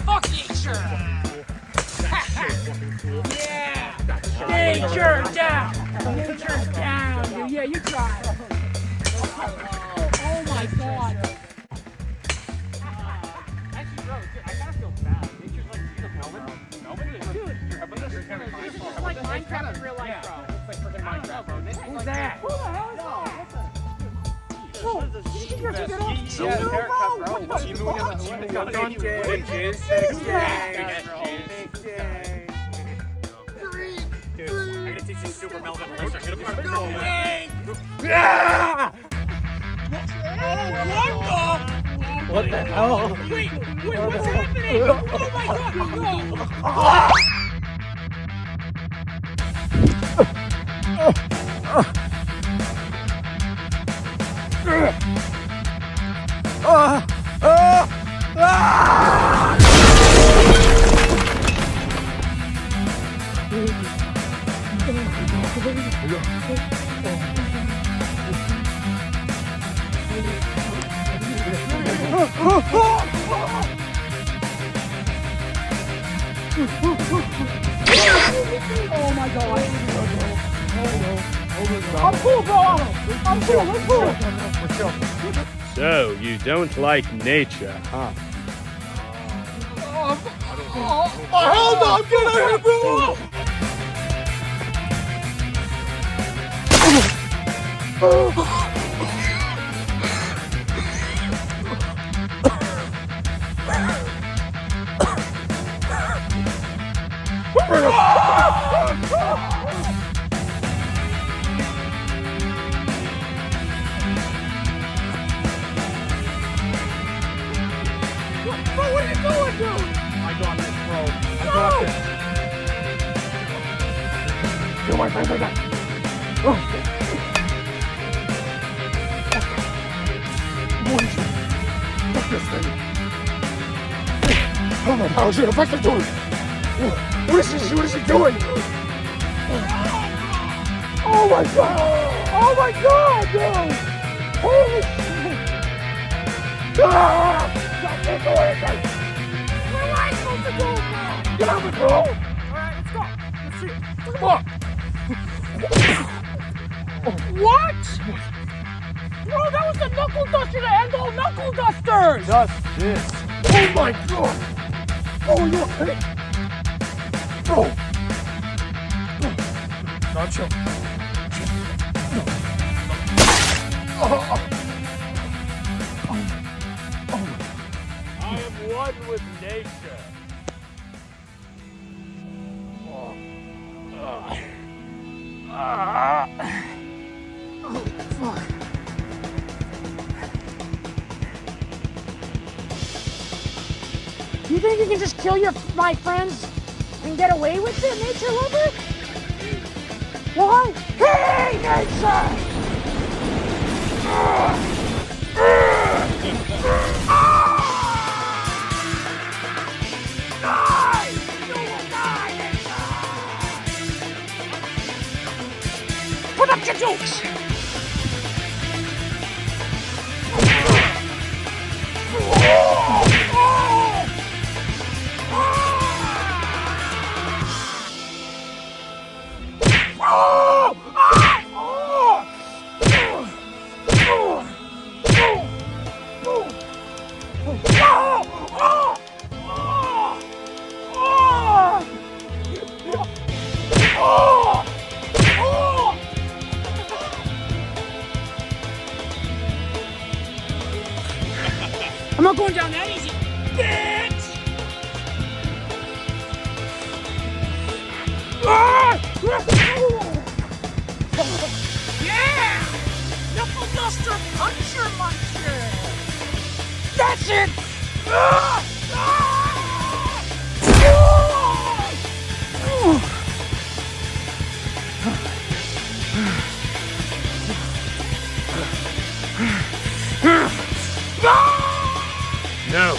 Fuck nature! Yeah! Nature down! Nature's down! Yeah, you try it. Oh my god! Actually, bro, dude, I kind of feel bad. Nature's like, Melbourne? Dude, this is like Minecraft in real life, bro. It's like freaking Minecraft, bro. Who's that? Who the hell is that? Bro, did you get your get off? Yeah, haircut, bro. What the Dude, I'm gonna teach you Super Melvin Racer. It'll be super cool. What the hell? Wait, what's happening? Oh my god, Oh my god. I'm cool, bro. I'm cool. So, you don't like nature, huh? Hell no, I'm getting out of here, bro. Bro, what are you doing, dude? I got this, bro. I got this. Feel my friends like that. Fuck this thing. Oh my god, shit, what's she doing? What is she doing? Oh my god! Oh my god, dude! Holy shit! Ah! I can't do anything! What am I supposed to do, bro? Get out of it, bro! Alright, let's go. Let's see. Come on! What? Bro, that was the knuckle duster to end all knuckle dusters! Just this. Oh my god! Oh, are you okay? Bro! Not chill. I am one with nature. Fuck. You think you can just kill my friends and get away with it, nature lover? Why? Hey, nature! Die! You will die, nature! Put up your jokes! I'm not going down that easy, bitch! Yeah! Knuckle duster puncher muncher! That's it! No.